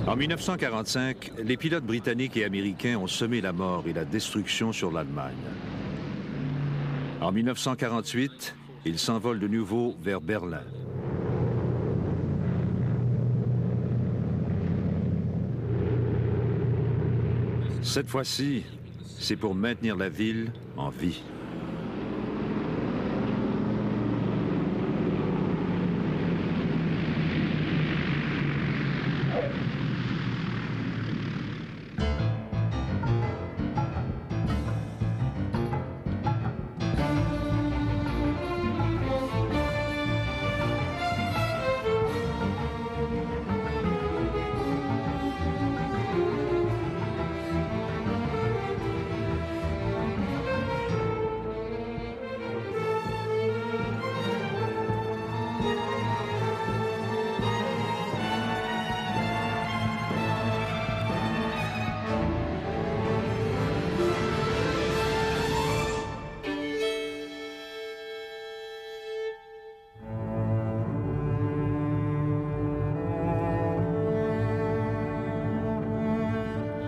En 1945, les pilotes britanniques et américains ont semé la mort et la destruction sur l'Allemagne. En 1948, ils s'envolent de nouveau vers Berlin. Cette fois-ci, c'est pour maintenir la ville en vie.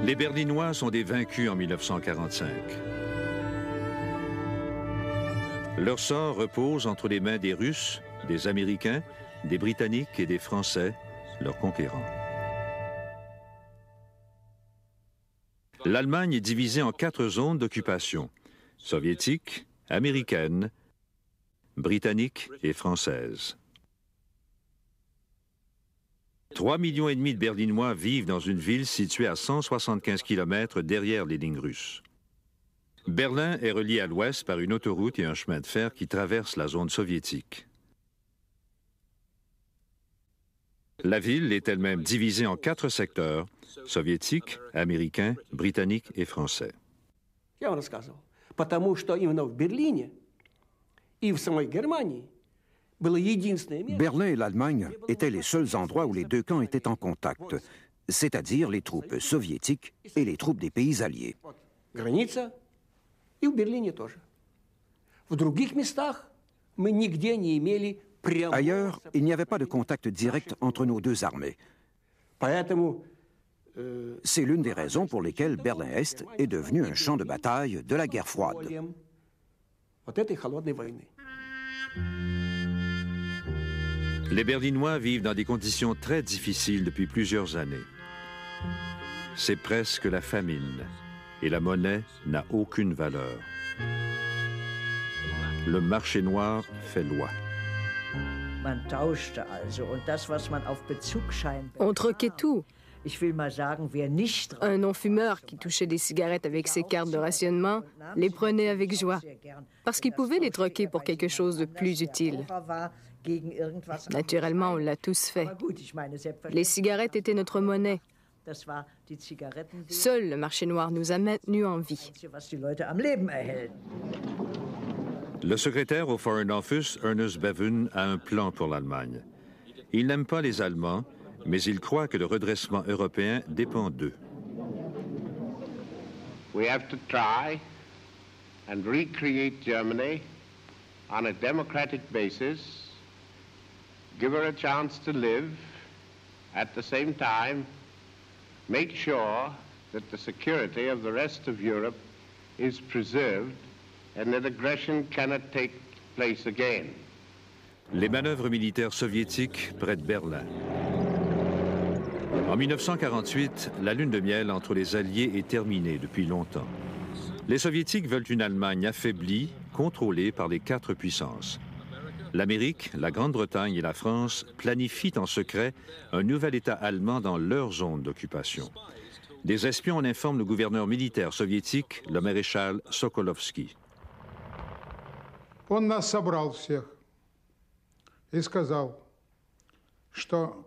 Les Berlinois sont des vaincus en 1945. Leur sort repose entre les mains des Russes, des Américains, des Britanniques et des Français, leurs conquérants. L'Allemagne est divisée en 4 zones d'occupation: soviétique, américaine, britannique et française. 3,5 millions de Berlinois vivent dans une ville située à 175 km derrière les lignes russes. Berlin est relié à l'ouest par une autoroute et un chemin de fer qui traversent la zone soviétique. La ville est elle-même divisée en 4 secteurs: soviétique, américain, britannique et français. Я вам рассказывал. Потому что именно в Берлине и в самой Германии Berlin et l'Allemagne étaient les seuls endroits où les deux camps étaient en contact, c'est-à-dire les troupes soviétiques et les troupes des pays alliés. Ailleurs, il n'y avait pas de contact direct entre nos deux armées. C'est l'une des raisons pour lesquelles Berlin-Est est devenu un champ de bataille de la guerre froide. Les Berlinois vivent dans des conditions très difficiles depuis plusieurs années. C'est presque la famine et la monnaie n'a aucune valeur. Le marché noir fait loi. On troquait tout. Un non-fumeur qui touchait des cigarettes avec ses cartes de rationnement les prenait avec joie, parce qu'il pouvait les troquer pour quelque chose de plus utile. Naturellement, on l'a tous fait. Les cigarettes étaient notre monnaie. Seul le marché noir nous a maintenus en vie. Le secrétaire au Foreign Office, Ernest Bevin, a un plan pour l'Allemagne. Il n'aime pas les Allemands, mais il croit que le redressement européen dépend d'eux. We have to try and recreate Germany on a democratic basis. Give her a chance to live, at the same time, make sure that the security of the rest of Europe is preserved and that aggression cannot take place again. Les manœuvres militaires soviétiques près de Berlin. En 1948, la lune de miel entre les Alliés est terminée depuis longtemps. Les Soviétiques veulent une Allemagne affaiblie, contrôlée par les 4 puissances. L'Amérique, la Grande-Bretagne et la France planifient en secret un nouvel État allemand dans leur zone d'occupation. Des espions en informent le gouverneur militaire soviétique, le maréchal Sokolovski. Он нас собрал всех и сказал, что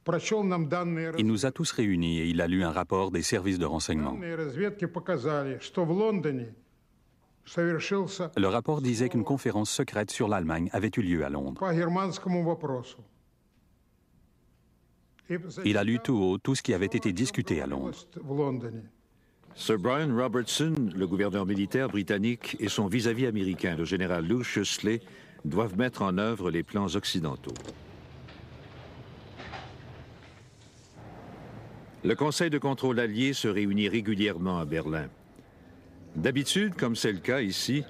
прочел нам данные Il nous a tous réunis et il a lu un rapport des services de renseignement. разведки показали, что в Лондоне совершился Le rapport disait qu'une conférence secrète sur l'Allemagne avait eu lieu à Londres. по германскому вопросу. Il a lu tout haut tout ce qui avait été discuté à Londres. В Лондоне. Sir Brian Robertson, le gouverneur militaire britannique, et son vis-à-vis américain, le général Lucius Leigh, doivent mettre en œuvre les plans occidentaux. Le Conseil de contrôle allié se réunit régulièrement à Berlin. D'habitude, comme c'est le cas ici,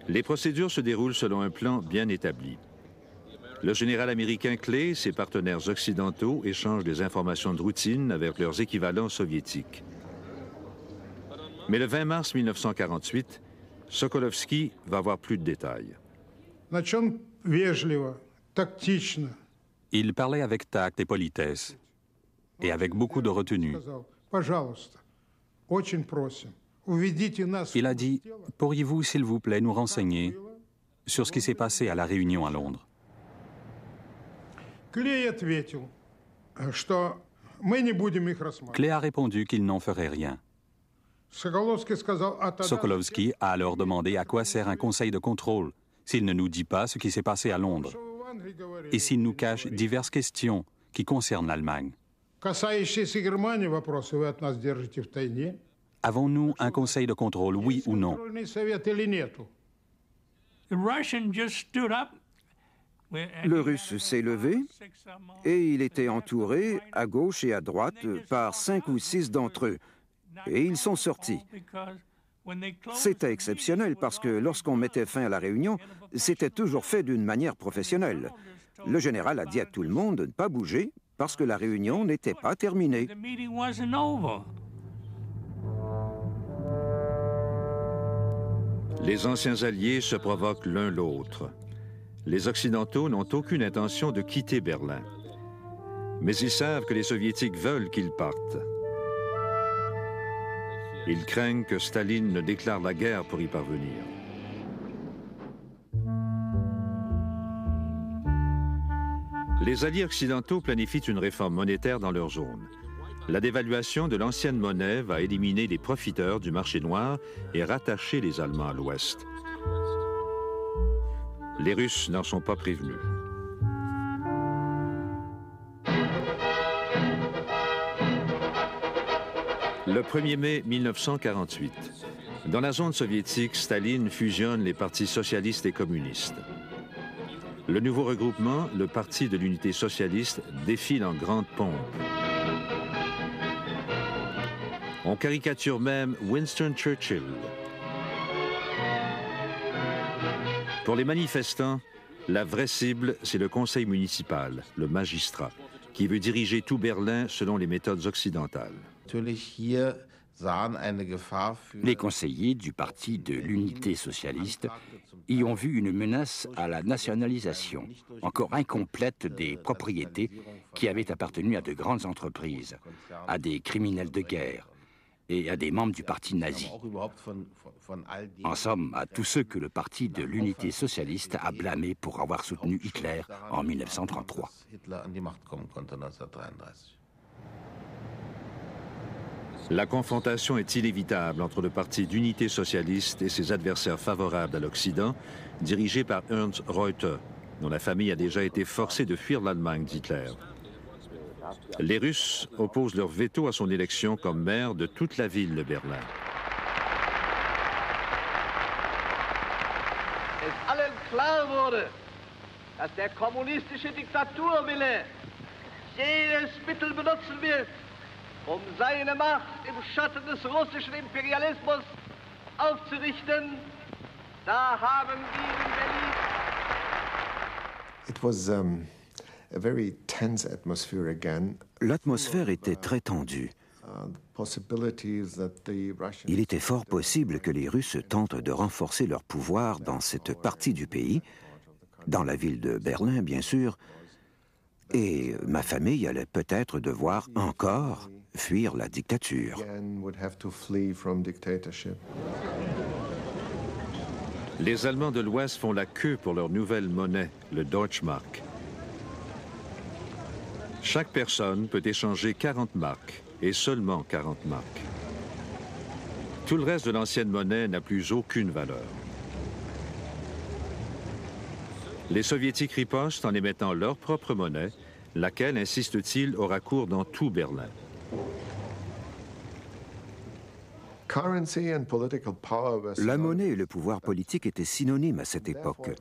les procédures se déroulent selon un plan bien établi. Le général américain Clay et ses partenaires occidentaux échangent des informations de routine avec leurs équivalents soviétiques. Mais le 20 mars 1948, Sokolovski va avoir plus de détails. Il parlait avec tact et politesse, et avec beaucoup de retenue. Il a dit, « Pourriez-vous, s'il vous plaît, nous renseigner sur ce qui s'est passé à la réunion à Londres ?» Clay a répondu qu'il n'en ferait rien. Sokolovski a alors demandé à quoi sert un conseil de contrôle s'il ne nous dit pas ce qui s'est passé à Londres et s'il nous cache diverses questions qui concernent l'Allemagne. Avons-nous un conseil de contrôle, oui ou non? Le Russe s'est levé et il était entouré à gauche et à droite par 5 ou 6 d'entre eux. Et ils sont sortis. C'était exceptionnel parce que lorsqu'on mettait fin à la réunion, c'était toujours fait d'une manière professionnelle. Le général a dit à tout le monde de ne pas bouger parce que la réunion n'était pas terminée. Les anciens alliés se provoquent l'un l'autre. Les Occidentaux n'ont aucune intention de quitter Berlin. Mais ils savent que les Soviétiques veulent qu'ils partent. Ils craignent que Staline ne déclare la guerre pour y parvenir. Les alliés occidentaux planifient une réforme monétaire dans leur zone. La dévaluation de l'ancienne monnaie va éliminer les profiteurs du marché noir et rattacher les Allemands à l'Ouest. Les Russes n'en sont pas prévenus. Le 1er mai 1948, dans la zone soviétique, Staline fusionne les partis socialistes et communistes. Le nouveau regroupement, le Parti de l'Unité socialiste, défile en grande pompe. On caricature même Winston Churchill. Pour les manifestants, la vraie cible, c'est le conseil municipal, le magistrat, qui veut diriger tout Berlin selon les méthodes occidentales. Les conseillers du Parti de l'Unité socialiste y ont vu une menace à la nationalisation, encore incomplète des propriétés qui avaient appartenu à de grandes entreprises, à des criminels de guerre et à des membres du parti nazi. En somme, à tous ceux que le Parti de l'Unité socialiste a blâmés pour avoir soutenu Hitler en 1933. La confrontation est inévitable entre le Parti d'Unité socialiste et ses adversaires favorables à l'Occident, dirigé par Ernst Reuter, dont la famille a déjà été forcée de fuir l'Allemagne d'Hitler. Les Russes opposent leur veto à son élection comme maire de toute la ville de Berlin. Es allen klar wurde, dass der kommunistische Diktaturwille jedes Mittel benutzen wird, seine Macht im Schatten des russischen Imperialismus aufzurichten, da haben wir in Berlin. It was a very tense atmosphere again. L'atmosphère était très tendue. Il était fort possible que les Russes tentent de renforcer leur pouvoir dans cette partie du pays, dans la ville de Berlin, bien sûr, et ma famille allait peut-être devoir encore fuir la dictature. Les Allemands de l'Ouest font la queue pour leur nouvelle monnaie, le Deutschmark. Chaque personne peut échanger 40 marks, et seulement 40 marks. Tout le reste de l'ancienne monnaie n'a plus aucune valeur. Les Soviétiques ripostent en émettant leur propre monnaie, laquelle, insiste-t-il, aura cours dans tout Berlin. La monnaie et le pouvoir politique étaient synonymes à cette époque.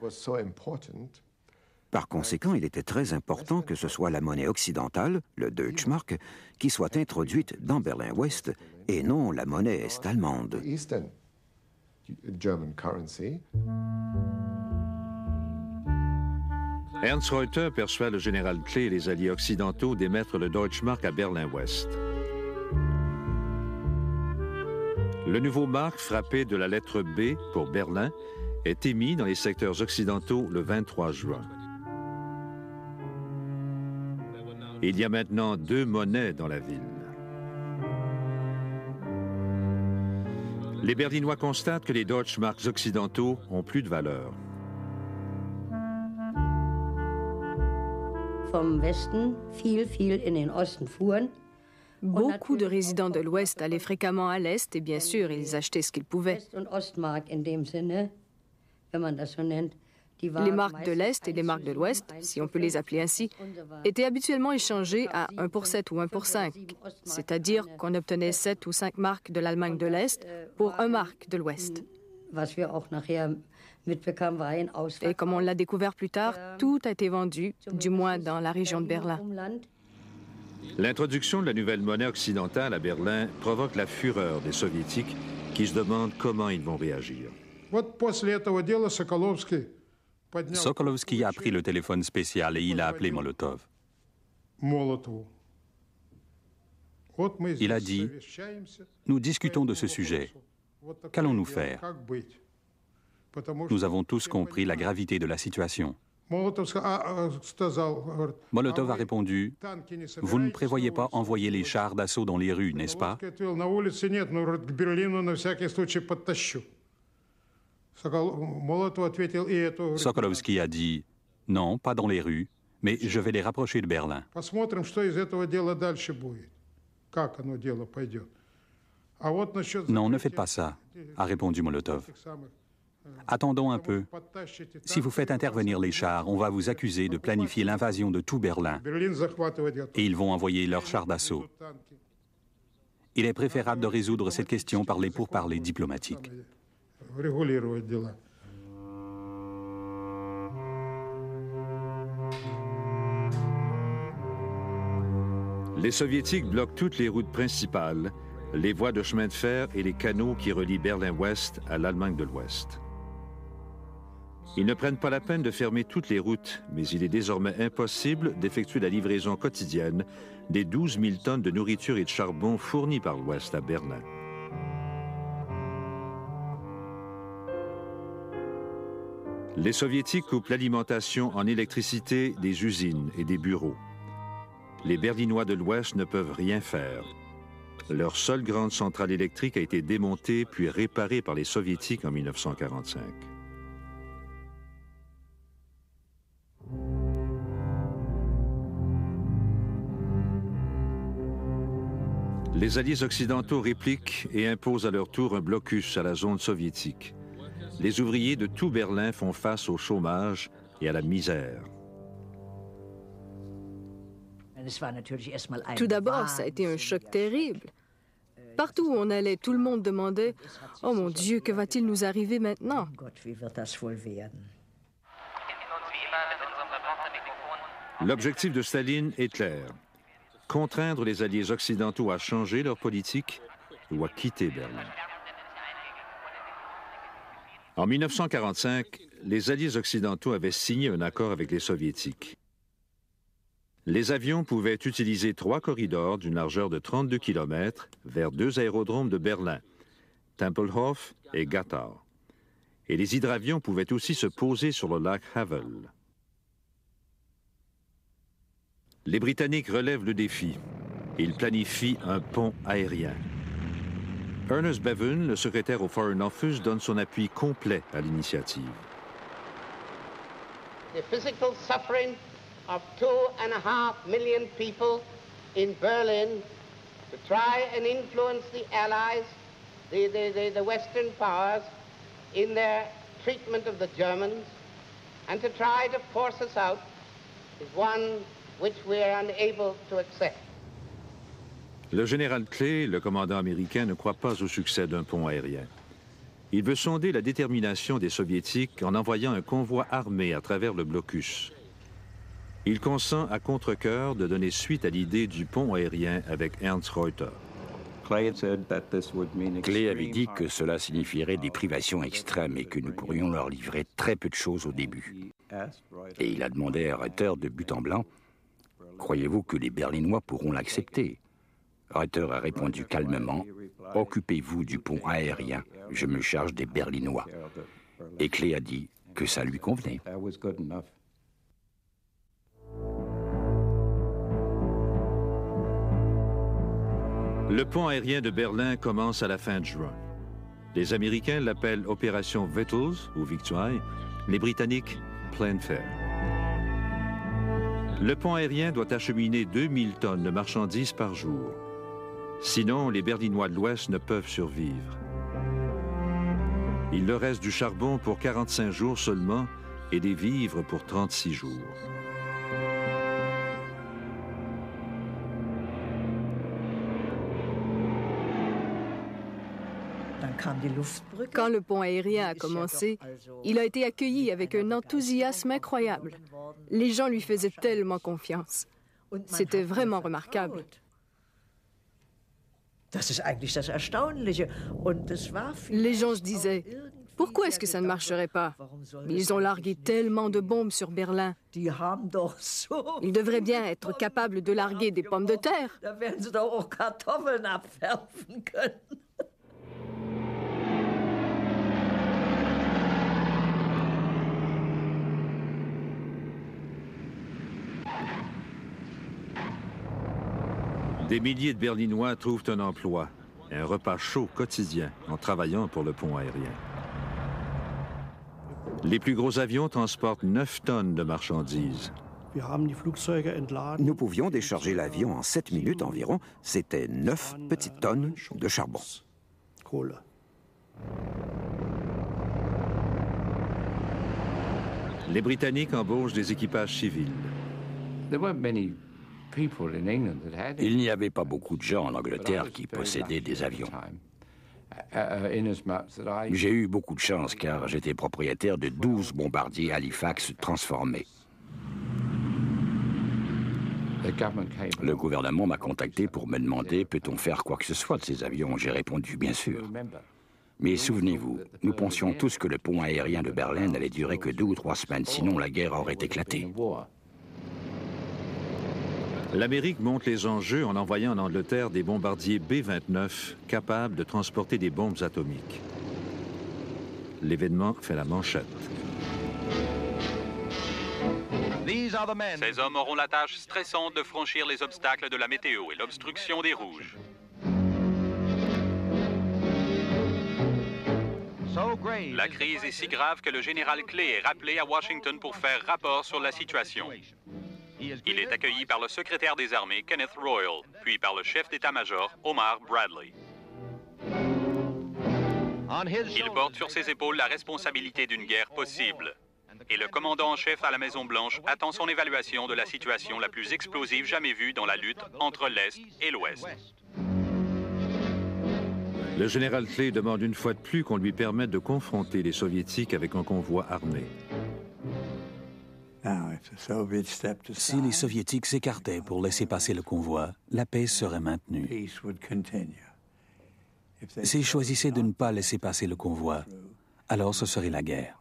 Par conséquent, il était très important que ce soit la monnaie occidentale, le Deutschmark, qui soit introduite dans Berlin-Ouest et non la monnaie est-allemande. Ernst Reuter persuade le général Klee et les alliés occidentaux d'émettre le Deutschmark à Berlin-Ouest. Le nouveau marque frappé de la lettre B pour Berlin est émis dans les secteurs occidentaux le 23 juin. Il y a maintenant 2 monnaies dans la ville. Les Berlinois constatent que les Deutschmarks occidentaux ont plus de valeur. Beaucoup de résidents de l'Ouest allaient fréquemment à l'Est et bien sûr, ils achetaient ce qu'ils pouvaient. Les marques de l'Est et les marques de l'Ouest, si on peut les appeler ainsi, étaient habituellement échangées à 1 pour 7 ou 1 pour 5, c'est-à-dire qu'on obtenait 7 ou 5 marques de l'Allemagne de l'Est pour 1 marque de l'Ouest. Et comme on l'a découvert plus tard, tout a été vendu, du moins dans la région de Berlin. L'introduction de la nouvelle monnaie occidentale à Berlin provoque la fureur des Soviétiques qui se demandent comment ils vont réagir. Sokolovsky a pris le téléphone spécial et il a appelé Molotov. Il a dit « Nous discutons de ce sujet. Qu'allons-nous faire ? Nous avons tous compris la gravité de la situation. » Molotov a répondu « Vous ne prévoyez pas envoyer les chars d'assaut dans les rues, n'est-ce pas ?» Sokolovsky a dit « Non, pas dans les rues, mais je vais les rapprocher de Berlin. » Non, ne faites pas ça, a répondu Molotov. Attendons un peu. Si vous faites intervenir les chars, on va vous accuser de planifier l'invasion de tout Berlin. Et ils vont envoyer leurs chars d'assaut. Il est préférable de résoudre cette question par les pourparlers diplomatiques. Les Soviétiques bloquent toutes les routes principales, les voies de chemin de fer et les canaux qui relient Berlin-Ouest à l'Allemagne de l'Ouest. Ils ne prennent pas la peine de fermer toutes les routes, mais il est désormais impossible d'effectuer la livraison quotidienne des 12 000 tonnes de nourriture et de charbon fournies par l'Ouest à Berlin. Les Soviétiques coupent l'alimentation en électricité des usines et des bureaux. Les Berlinois de l'Ouest ne peuvent rien faire. Leur seule grande centrale électrique a été démontée puis réparée par les Soviétiques en 1945. Les Alliés occidentaux répliquent et imposent à leur tour un blocus à la zone soviétique. Les ouvriers de tout Berlin font face au chômage et à la misère. Tout d'abord, ça a été un choc terrible. Partout où on allait, tout le monde demandait « Oh mon Dieu, que va-t-il nous arriver maintenant ?» L'objectif de Staline est clair. Contraindre les Alliés occidentaux à changer leur politique ou à quitter Berlin. En 1945, les Alliés occidentaux avaient signé un accord avec les Soviétiques. Les avions pouvaient utiliser 3 corridors d'une largeur de 32 km vers 2 aérodromes de Berlin, Tempelhof et Gotthard. Et les hydravions pouvaient aussi se poser sur le lac Havel. Les Britanniques relèvent le défi. Ils planifient un pont aérien. Ernest Bevin, le secrétaire au Foreign Office, donne son appui complet à l'initiative. The physical suffering of 2.5 million people in Berlin to try and influence the Allies, the Western powers, in their treatment of the Germans, and to try to force us out is one which we are unable to accept. Le général Klee, le commandant américain, ne croit pas au succès d'un pont aérien. Il veut sonder la détermination des Soviétiques en envoyant un convoi armé à travers le blocus. Il consent à contre-cœur de donner suite à l'idée du pont aérien avec Ernst Reuter. Clay avait dit que cela signifierait des privations extrêmes et que nous pourrions leur livrer très peu de choses au début. Et il a demandé à Reuter de but en blanc, « Croyez-vous que les Berlinois pourront l'accepter ?» Reuter a répondu calmement, « Occupez-vous du pont aérien, je me charge des Berlinois. » Et Clay a dit que ça lui convenait. Le pont aérien de Berlin commence à la fin de juin. Les Américains l'appellent Opération Victuals ou Victuailles, les Britanniques Plain Fare. Le pont aérien doit acheminer 2000 tonnes de marchandises par jour. Sinon, les Berlinois de l'Ouest ne peuvent survivre. Il leur reste du charbon pour 45 jours seulement et des vivres pour 36 jours. Quand le pont aérien a commencé, il a été accueilli avec un enthousiasme incroyable. Les gens lui faisaient tellement confiance. C'était vraiment remarquable. Les gens se disaient, pourquoi est-ce que ça ne marcherait pas? Ils ont largué tellement de bombes sur Berlin. Ils devraient bien être capables de larguer des pommes de terre. Des milliers de Berlinois trouvent un emploi, un repas chaud quotidien en travaillant pour le pont aérien. Les plus gros avions transportent 9 tonnes de marchandises. Nous pouvions décharger l'avion en 7 minutes environ. C'était 9 petites tonnes de charbon. Les Britanniques embauchent des équipages civils. Il n'y avait pas beaucoup de gens en Angleterre qui possédaient des avions. J'ai eu beaucoup de chance car j'étais propriétaire de 12 bombardiers Halifax transformés. Le gouvernement m'a contacté pour me demander « Peut-on faire quoi que ce soit de ces avions ?» J'ai répondu « Bien sûr ». Mais souvenez-vous, nous pensions tous que le pont aérien de Berlin n'allait durer que 2 ou 3 semaines, sinon la guerre aurait éclaté. L'Amérique montre les enjeux en envoyant en Angleterre des bombardiers B-29 capables de transporter des bombes atomiques. L'événement fait la manchette. Ces hommes auront la tâche stressante de franchir les obstacles de la météo et l'obstruction des rouges. La crise est si grave que le général Clay est rappelé à Washington pour faire rapport sur la situation. Il est accueilli par le secrétaire des armées, Kenneth Royal, puis par le chef d'état-major, Omar Bradley. Il porte sur ses épaules la responsabilité d'une guerre possible. Et le commandant en chef à la Maison-Blanche attend son évaluation de la situation la plus explosive jamais vue dans la lutte entre l'Est et l'Ouest. Le général Clay demande une fois de plus qu'on lui permette de confronter les Soviétiques avec un convoi armé. Si les Soviétiques s'écartaient pour laisser passer le convoi, la paix serait maintenue. S'ils choisissaient de ne pas laisser passer le convoi, alors ce serait la guerre.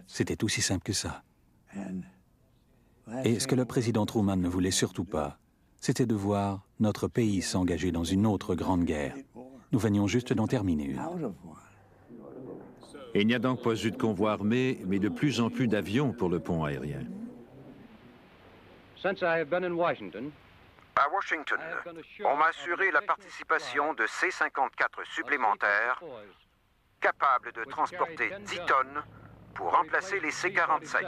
C'était aussi simple que ça. Et ce que le président Truman ne voulait surtout pas, c'était de voir notre pays s'engager dans une autre grande guerre. Nous venions juste d'en terminer une. Il n'y a donc pas eu de convoi armé, mais de plus en plus d'avions pour le pont aérien. À Washington, on m'a assuré la participation de C-54 supplémentaires capables de transporter 10 tonnes pour remplacer les C-47.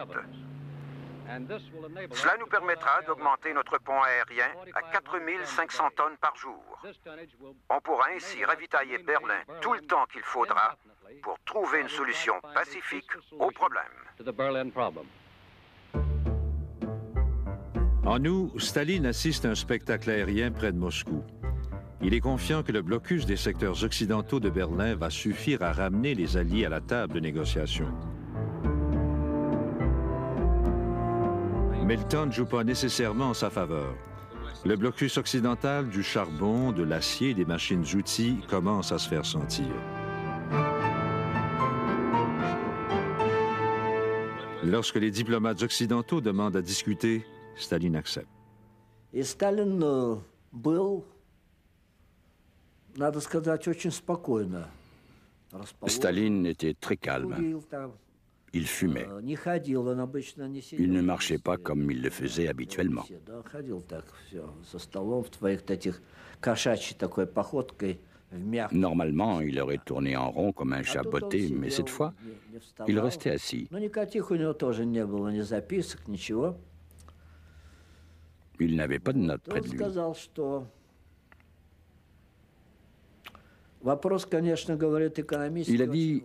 Cela nous permettra d'augmenter notre pont aérien à 4500 tonnes par jour. On pourra ainsi ravitailler Berlin tout le temps qu'il faudra pour trouver une solution pacifique au problème. En août, Staline assiste à un spectacle aérien près de Moscou. Il est confiant que le blocus des secteurs occidentaux de Berlin va suffire à ramener les Alliés à la table de négociation. Mais le temps ne joue pas nécessairement en sa faveur. Le blocus occidental du charbon, de l'acier et des machines-outils commence à se faire sentir. Lorsque les diplomates occidentaux demandent à discuter, Staline accepte. И Сталин был, надо сказать, очень спокойно. Staline était très calme. Il fumait. Il ne marchait pas comme il le faisait habituellement. Normalement, il aurait tourné en rond comme un chat botté, mais cette fois, il restait assis. Il n'avait pas de notes près de lui. Il a dit,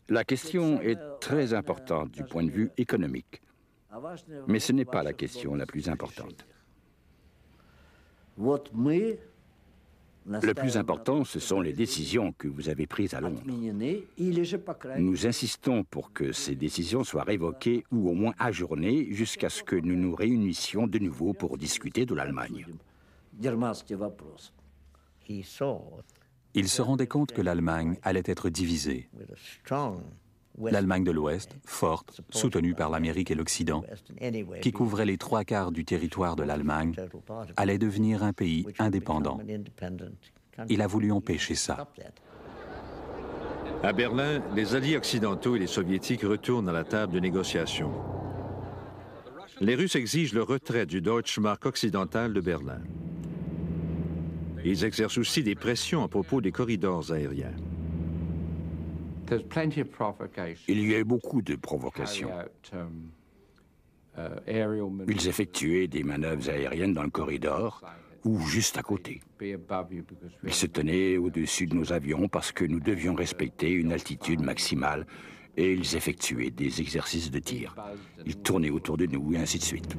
la question est très importante du point de vue économique, mais ce n'est pas la question la plus importante. Le plus important, ce sont les décisions que vous avez prises à Londres. Nous insistons pour que ces décisions soient révoquées ou au moins ajournées jusqu'à ce que nous nous réunissions de nouveau pour discuter de l'Allemagne. Il se rendait compte que l'Allemagne allait être divisée. L'Allemagne de l'Ouest, forte, soutenue par l'Amérique et l'Occident, qui couvrait les 3/4 du territoire de l'Allemagne, allait devenir un pays indépendant. Il a voulu empêcher ça. À Berlin, les alliés occidentaux et les soviétiques retournent à la table de négociation. Les Russes exigent le retrait du Deutschmark occidental de Berlin. Ils exercent aussi des pressions à propos des corridors aériens. Il y a eu beaucoup de provocations. Ils effectuaient des manœuvres aériennes dans le corridor ou juste à côté. Ils se tenaient au-dessus de nos avions parce que nous devions respecter une altitude maximale et ils effectuaient des exercices de tir. Ils tournaient autour de nous et ainsi de suite.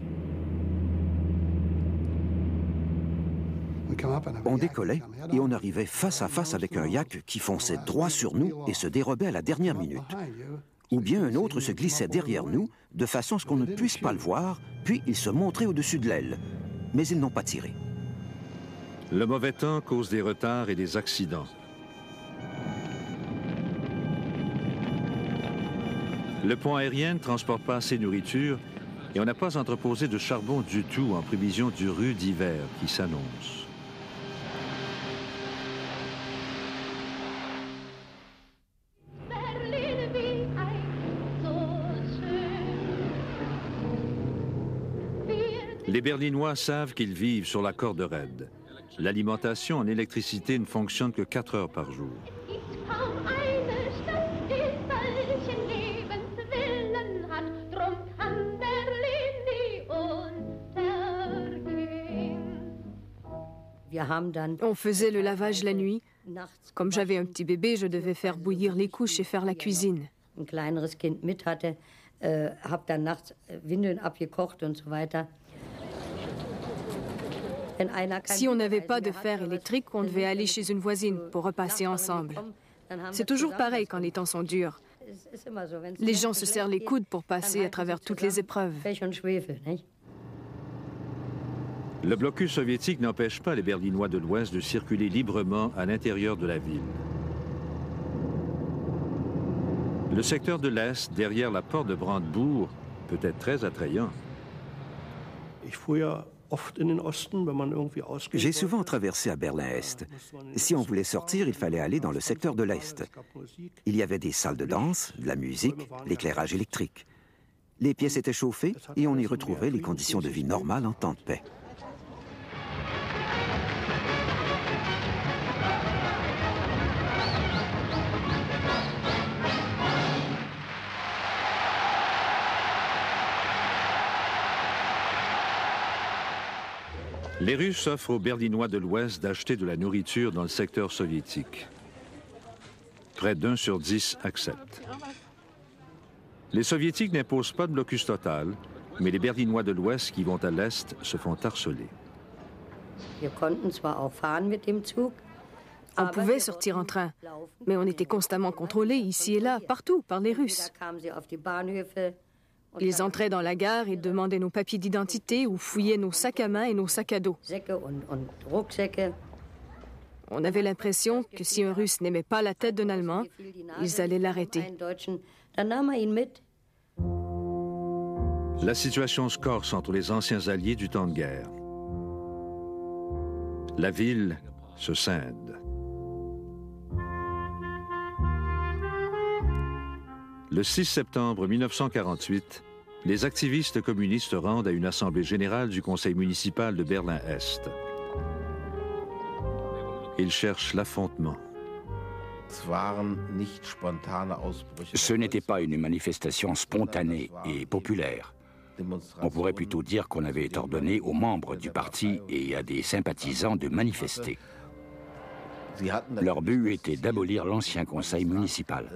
On décollait et on arrivait face à face avec un yak qui fonçait droit sur nous et se dérobait à la dernière minute. Ou bien un autre se glissait derrière nous de façon à ce qu'on ne puisse pas le voir, puis il se montrait au-dessus de l'aile. Mais ils n'ont pas tiré. Le mauvais temps cause des retards et des accidents. Le pont aérien ne transporte pas assez de nourriture et on n'a pas entreposé de charbon du tout en prévision du rude hiver qui s'annonce. Les Berlinois savent qu'ils vivent sur la corde raide. L'alimentation en électricité ne fonctionne que 4 heures par jour. On faisait le lavage la nuit. Comme j'avais un petit bébé, je devais faire bouillir les couches et faire la cuisine. Si on n'avait pas de fer électrique, on devait aller chez une voisine pour repasser ensemble. C'est toujours pareil quand les temps sont durs. Les gens se serrent les coudes pour passer à travers toutes les épreuves. Le blocus soviétique n'empêche pas les Berlinois de l'Ouest de circuler librement à l'intérieur de la ville. Le secteur de l'Est, derrière la porte de Brandebourg, peut être très attrayant. J'ai souvent traversé à Berlin-Est. Si on voulait sortir, il fallait aller dans le secteur de l'Est. Il y avait des salles de danse, de la musique, l'éclairage électrique. Les pièces étaient chauffées et on y retrouvait les conditions de vie normales en temps de paix. Les Russes offrent aux Berlinois de l'Ouest d'acheter de la nourriture dans le secteur soviétique. Près d'1 sur 10 acceptent. Les Soviétiques n'imposent pas de blocus total, mais les Berlinois de l'Ouest qui vont à l'Est se font harceler. On pouvait sortir en train, mais on était constamment contrôlés ici et là, partout, par les Russes. Ils entraient dans la gare et demandaient nos papiers d'identité ou fouillaient nos sacs à main et nos sacs à dos. On avait l'impression que si un Russe n'aimait pas la tête d'un Allemand, ils allaient l'arrêter. La situation se corse entre les anciens alliés du temps de guerre. La ville se scinde. Le 6 septembre 1948, les activistes communistes rendent à une assemblée générale du conseil municipal de Berlin-Est. Ils cherchent l'affrontement. Ce n'était pas une manifestation spontanée et populaire. On pourrait plutôt dire qu'on avait ordonné aux membres du parti et à des sympathisants de manifester. Leur but était d'abolir l'ancien conseil municipal.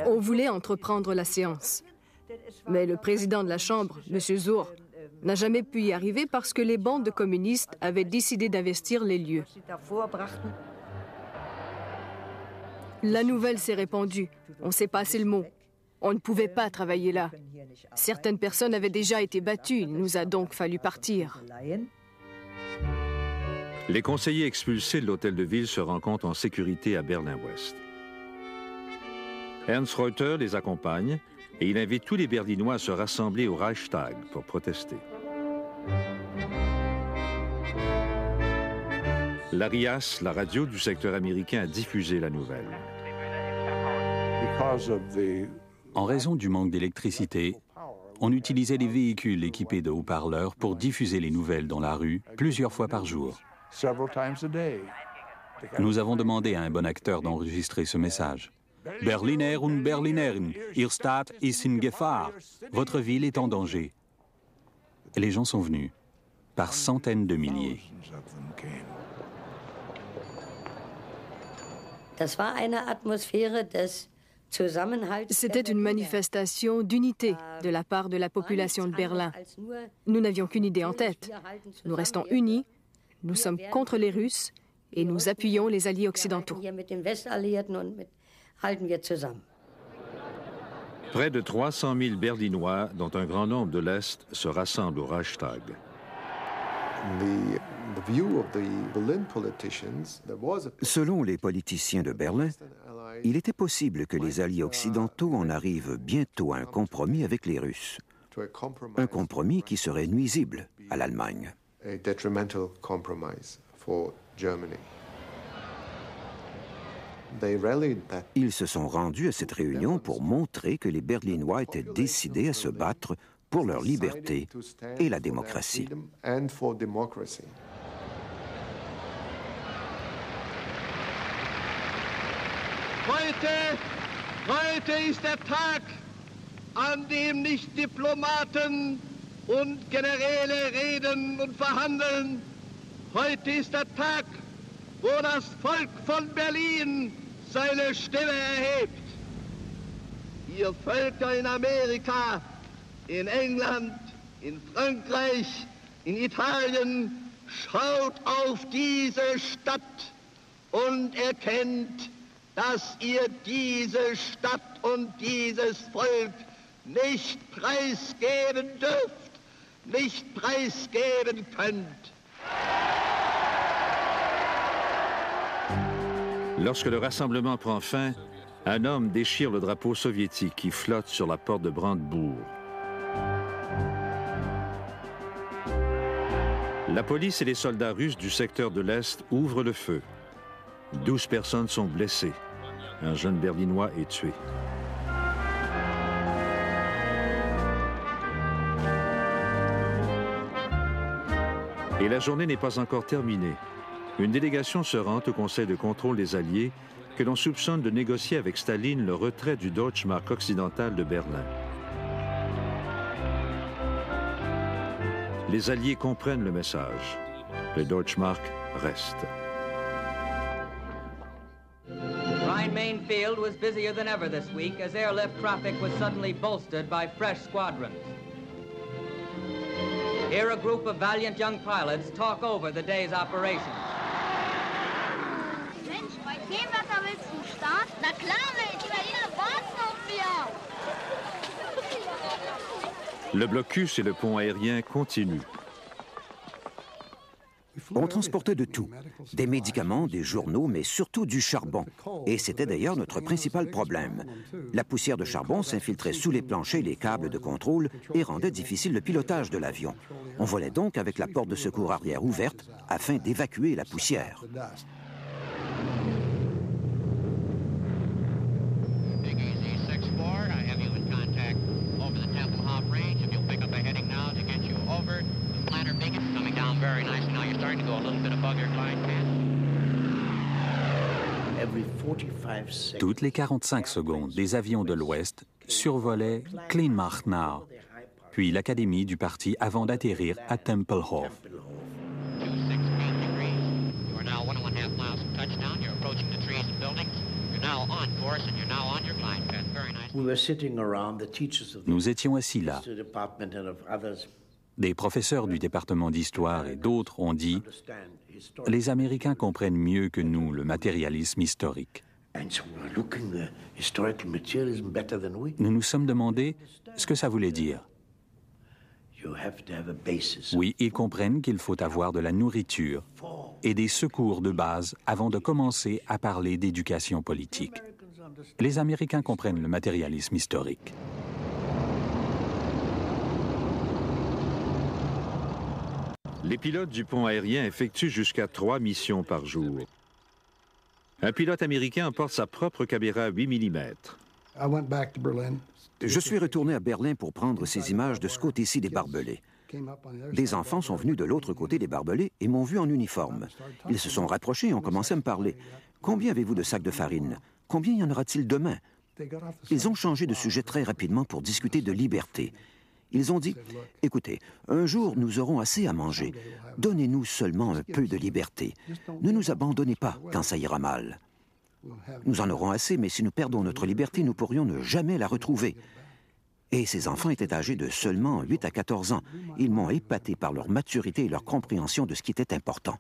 On voulait entreprendre la séance. Mais le président de la Chambre, M. Zur, n'a jamais pu y arriver parce que les bandes de communistes avaient décidé d'investir les lieux. La nouvelle s'est répandue. On s'est passé le mot. On ne pouvait pas travailler là. Certaines personnes avaient déjà été battues. Il nous a donc fallu partir. Les conseillers expulsés de l'hôtel de ville se rencontrent en sécurité à Berlin-Ouest. Ernst Reuter les accompagne et il invite tous les Berlinois à se rassembler au Reichstag pour protester. La RIAS, la radio du secteur américain, a diffusé la nouvelle. En raison du manque d'électricité, on utilisait des véhicules équipés de haut-parleurs pour diffuser les nouvelles dans la rue plusieurs fois par jour. Nous avons demandé à un bon acteur d'enregistrer ce message. Berliner und Berlinerin, Ihr Stadt ist in Gefahr. Votre ville est en danger. Les gens sont venus, par centaines de milliers. C'était une manifestation d'unité de la part de la population de Berlin. Nous n'avions qu'une idée en tête. Nous restons unis, nous sommes contre les Russes et nous appuyons les alliés occidentaux. Près de 300 000 Berlinois, dont un grand nombre de l'Est, se rassemblent au Reichstag. Selon les politiciens de Berlin, il était possible que les alliés occidentaux en arrivent bientôt à un compromis avec les Russes. Un compromis qui serait nuisible à l'Allemagne. Ils se sont rendus à cette réunion pour montrer que les Berlinois étaient décidés à se battre pour leur liberté et la démocratie. Heute ist der Tag, an dem nicht Diplomaten und Generäle reden und verhandeln. Heute ist der Tag, wo das Volk von Berlin seine Stimme erhebt. Ihr Völker in Amerika, in England, in Frankreich, in Italien, schaut auf diese Stadt und erkennt, dass ihr diese Stadt und dieses Volk nicht preisgeben dürft, nicht preisgeben könnt. Lorsque le rassemblement prend fin, un homme déchire le drapeau soviétique qui flotte sur la porte de Brandebourg. La police et les soldats russes du secteur de l'Est ouvrent le feu. 12 personnes sont blessées. Un jeune Berlinois est tué. Et la journée n'est pas encore terminée. Une délégation se rend au Conseil de contrôle des Alliés que l'on soupçonne de négocier avec Staline le retrait du Deutschmark occidental de Berlin. Les Alliés comprennent le message. Le Deutschmark reste. Rhine-Main Field was busier than ever this week as airlift traffic was suddenly bolstered by fresh squadrons. Here a group of valiant young pilots talk over the day's operations. Mensch, bei dem Wetter willst du starten? Na klar, Mensch, die Berliner warten auf wir. Le blocus et le pont aérien continuent. On transportait de tout, des médicaments, des journaux, mais surtout du charbon. Et c'était d'ailleurs notre principal problème. La poussière de charbon s'infiltrait sous les planchers et les câbles de contrôle et rendait difficile le pilotage de l'avion. On volait donc avec la porte de secours arrière ouverte afin d'évacuer la poussière. Toutes les 45 secondes, des avions de l'Ouest survolaient Kleinmachnow, puis l'académie du parti avant d'atterrir à Tempelhof. Nous étions assis là. Des professeurs du département d'histoire et d'autres ont dit « Les Américains comprennent mieux que nous le matérialisme historique. » Nous nous sommes demandé ce que ça voulait dire. Oui, ils comprennent qu'il faut avoir de la nourriture et des secours de base avant de commencer à parler d'éducation politique. Les Américains comprennent le matérialisme historique. Les pilotes du pont aérien effectuent jusqu'à 3 missions par jour. Un pilote américain emporte sa propre caméra 8 mm. Je suis retourné à Berlin pour prendre ces images de ce côté-ci des barbelés. Des enfants sont venus de l'autre côté des barbelés et m'ont vu en uniforme. Ils se sont rapprochés et ont commencé à me parler. « Combien avez-vous de sacs de farine? Combien y en aura-t-il demain? » Ils ont changé de sujet très rapidement pour discuter de liberté. Ils ont dit, « Écoutez, un jour, nous aurons assez à manger. Donnez-nous seulement un peu de liberté. Ne nous abandonnez pas quand ça ira mal. Nous en aurons assez, mais si nous perdons notre liberté, nous pourrions ne jamais la retrouver. » Et ces enfants étaient âgés de seulement 8 à 14 ans. Ils m'ont épaté par leur maturité et leur compréhension de ce qui était important.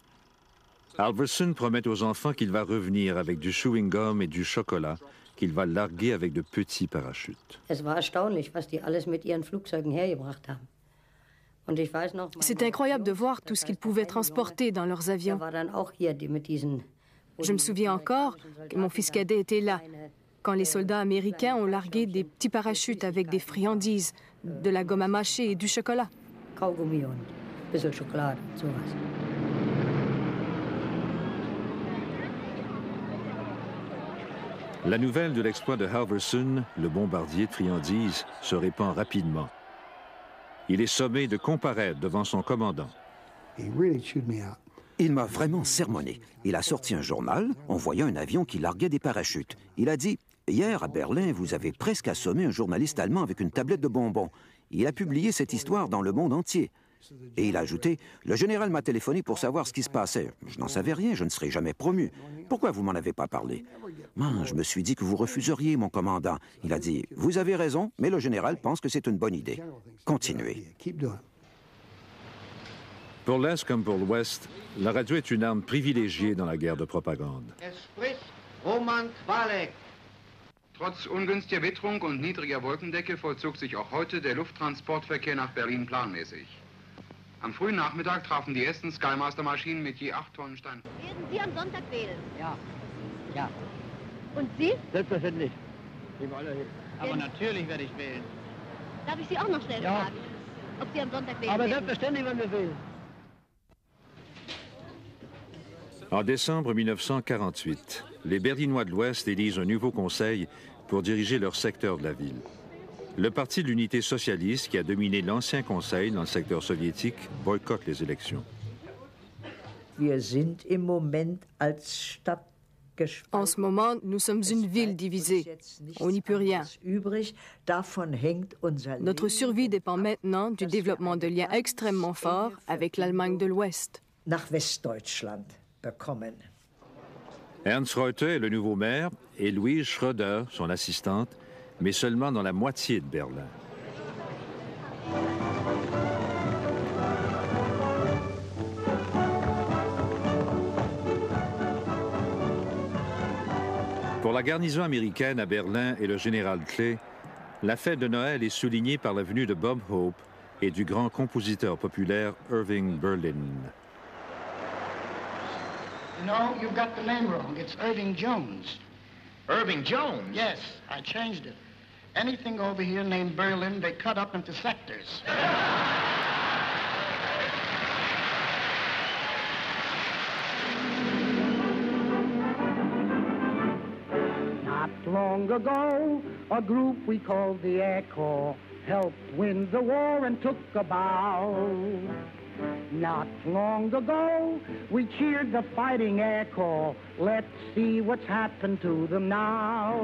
Halvorsen promet aux enfants qu'il va revenir avec du chewing-gum et du chocolat, qu'il va larguer avec de petits parachutes. C'est incroyable de voir tout ce qu'ils pouvaient transporter dans leurs avions. Je me souviens encore que mon fils cadet était là, quand les soldats américains ont largué des petits parachutes avec des friandises, de la gomme à mâcher et du chocolat. La nouvelle de l'exploit de Halvorsen, le bombardier de friandises, se répand rapidement. Il est sommé de comparaître devant son commandant. Il m'a vraiment sermonné. Il a sorti un journal en voyant un avion qui larguait des parachutes. Il a dit « Hier, à Berlin, vous avez presque assommé un journaliste allemand avec une tablette de bonbons. » Il a publié cette histoire dans le monde entier. Et il a ajouté « Le général m'a téléphoné pour savoir ce qui se passait. Je n'en savais rien, je ne serai jamais promu. Pourquoi vous m'en avez pas parlé? » Je me suis dit que vous refuseriez, mon commandant. Il a dit « Vous avez raison, mais le général pense que c'est une bonne idée. Continuez. » Pour l'Est comme pour l'Ouest, la radio est une arme privilégiée dans la guerre de propagande. Trotz ungünstiger Witterung und niedriger Wolkendecke vollzog sich auch heute der Lufttransportverkehr nach Berlin planmäßig. Am frühen Nachmittag trafen die ersten Skymaster-Maschinen mit je 8 Tonnen Stein. Werden Sie am Sonntag wählen? Ja. Ja. Und Sie? Selbstverständlich. Gehen wir alle hin. Aber natürlich werde ich wählen. Darf ich Sie auch noch schnell fragen, ob Sie am Sonntag wählen? Aber selbstverständlich werden wir wählen. En décembre 1948, les Berlinois de l'Ouest élisent un nouveau conseil pour diriger leur secteur de la ville. Le Parti de l'Unité socialiste, qui a dominé l'ancien conseil dans le secteur soviétique, boycotte les élections. En ce moment, nous sommes une ville divisée. On n'y peut rien. Notre survie dépend maintenant du développement de liens extrêmement forts avec l'Allemagne de l'Ouest. Ernst Reuter est le nouveau maire et Louise Schröder, son assistante, mais seulement dans la moitié de Berlin. Pour la garnison américaine à Berlin et le général Clay, la fête de Noël est soulignée par la venue de Bob Hope et du grand compositeur populaire Irving Berlin. No, you've got the name wrong. It's Irving Jones. Irving Jones? Yes, I changed it. Anything over here named Berlin, they cut up into sectors. Not long ago, a group we called the Air Corps helped win the war and took a bow. Not long ago, we cheered the fighting Air Corps. Let's see what's happened to them now.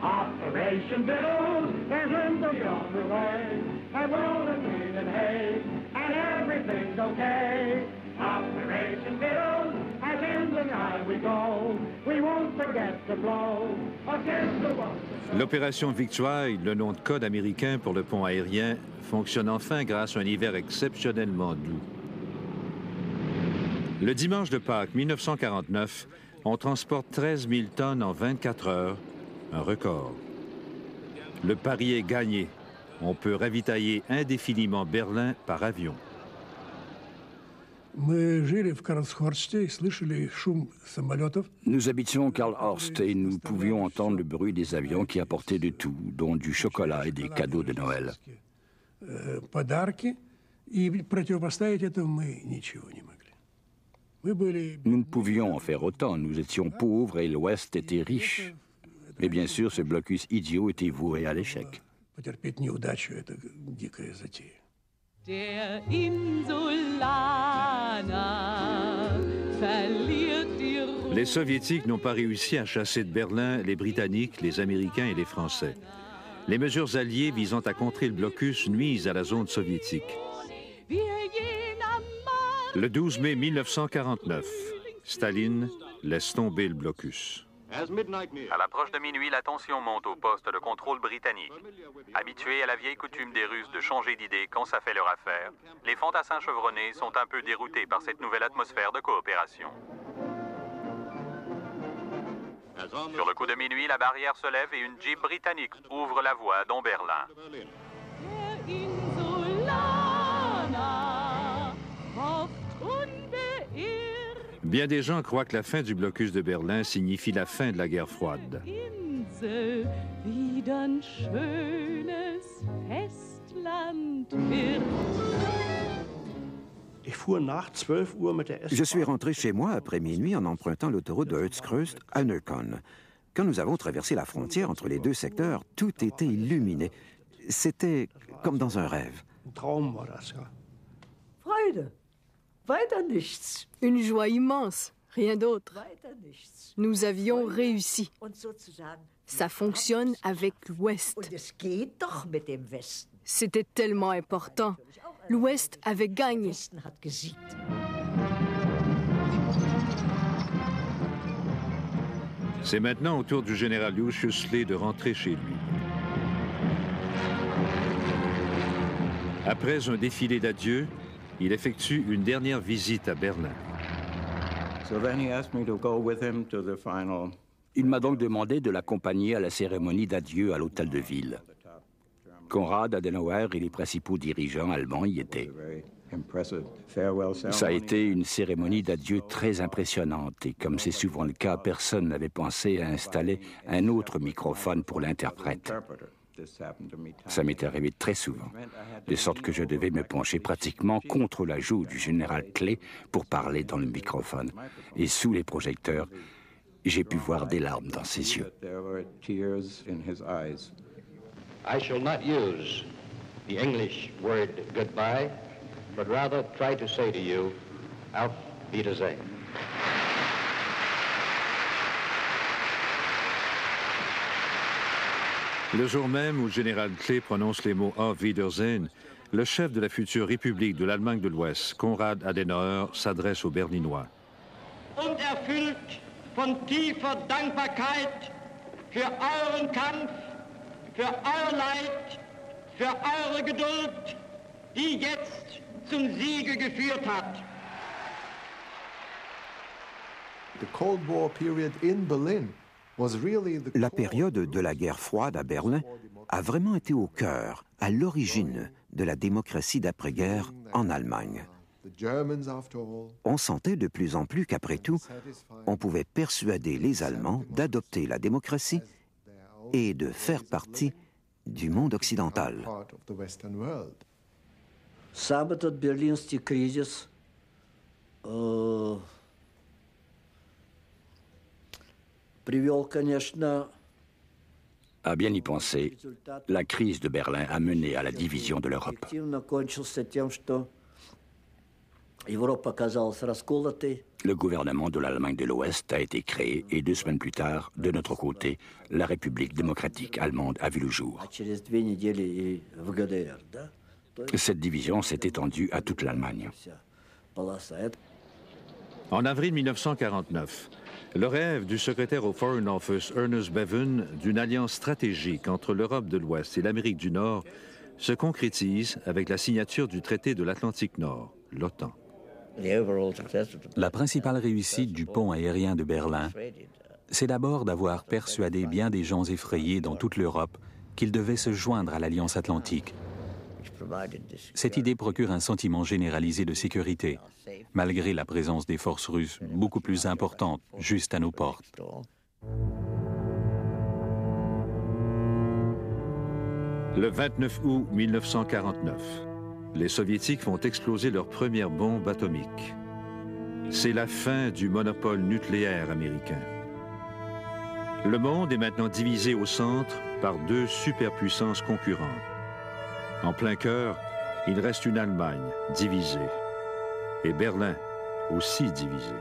Operation Biddle is in the underway, and rolling green and hay, and everything's okay. Operation Biddle, as in the night we go, we won't forget to blow against the one. L'opération Victoire, le nom de code américain pour le pont aérien, fonctionne enfin grâce à un hiver exceptionnellement doux. Le dimanche de Pâques 1949, on transporte 13 000 tonnes en 24 heures, un record. Le pari est gagné. On peut ravitailler indéfiniment Berlin par avion. Nous habitions Karlshorst et nous pouvions entendre le bruit des avions qui apportaient de tout, dont du chocolat et des cadeaux de Noël. Nous ne pouvions en faire autant. Nous étions pauvres et l'Ouest était riche. Mais bien sûr, ce blocus idiot était voué à l'échec. Les Soviétiques n'ont pas réussi à chasser de Berlin les Britanniques, les Américains et les Français. Les mesures alliées visant à contrer le blocus nuisent à la zone soviétique. Le 12 mai 1949, Staline laisse tomber le blocus. À l'approche de minuit, la tension monte au poste de contrôle britannique. Habitués à la vieille coutume des Russes de changer d'idée quand ça fait leur affaire, les fantassins chevronnés sont un peu déroutés par cette nouvelle atmosphère de coopération. Sur le coup de minuit, la barrière se lève et une Jeep britannique ouvre la voie dans Berlin. Bien des gens croient que la fin du blocus de Berlin signifie la fin de la guerre froide. Je suis rentré chez moi après minuit en empruntant l'autoroute de Herzkreuz à Neukölln. Quand nous avons traversé la frontière entre les deux secteurs, tout était illuminé. C'était comme dans un rêve. Une joie immense, rien d'autre. Nous avions réussi. Ça fonctionne avec l'Ouest. C'était tellement important. L'Ouest avait gagné. C'est maintenant au tour du général Lucius Ley de rentrer chez lui. Après un défilé d'adieu, il effectue une dernière visite à Berlin. Il m'a donc demandé de l'accompagner à la cérémonie d'adieu à l'hôtel de ville. Konrad Adenauer et les principaux dirigeants allemands y étaient. Ça a été une cérémonie d'adieu très impressionnante et comme c'est souvent le cas, personne n'avait pensé à installer un autre microphone pour l'interprète. Ça m'est arrivé très souvent, de sorte que je devais me pencher pratiquement contre la joue du général Clay pour parler dans le microphone. Et sous les projecteurs, j'ai pu voir des larmes dans ses yeux. I shall not use the English word goodbye, but rather try to say to you, Auf Wiedersehen. Le jour même où le général Clay prononce les mots Auf Wiedersehen, le chef de la future République de l'Allemagne de l'Ouest, Konrad Adenauer, s'adresse aux Berlinois. Und erfüllt von tiefer Dankbarkeit für euren Kampf, für euer Leid, für eure Geduld, die jetzt zum Siege geführt hat. The Cold War period in Berlin La période de la guerre froide à Berlin a vraiment été au cœur, à l'origine de la démocratie d'après-guerre en Allemagne. On sentait de plus en plus qu'après tout, on pouvait persuader les Allemands d'adopter la démocratie et de faire partie du monde occidental. Сам этот берлинский кризис привел, конечно, À bien y penser, la crise de Berlin a mené à la division de l'Europe. кончился тем, что Европа оказалась расколотой. Le gouvernement de l'Allemagne de l'Ouest a été créé et 2 semaines plus tard, de notre côté, la République démocratique allemande a vu le jour. Через 2 недели и в ГДР, да? Cette division s'est étendue à toute l'Allemagne. En avril 1949, le rêve du secrétaire au Foreign Office Ernest Bevin d'une alliance stratégique entre l'Europe de l'Ouest et l'Amérique du Nord se concrétise avec la signature du traité de l'Atlantique Nord, l'OTAN. La principale réussite du pont aérien de Berlin, c'est d'abord d'avoir persuadé bien des gens effrayés dans toute l'Europe qu'ils devaient se joindre à l'Alliance Atlantique. Cette idée procure un sentiment généralisé de sécurité, malgré la présence des forces russes beaucoup plus importantes juste à nos portes. Le 29 août 1949, les Soviétiques font exploser leur première bombe atomique. C'est la fin du monopole nucléaire américain. Le monde est maintenant divisé au centre par 2 superpuissances concurrentes. En plein cœur, il reste une Allemagne divisée et Berlin aussi divisé.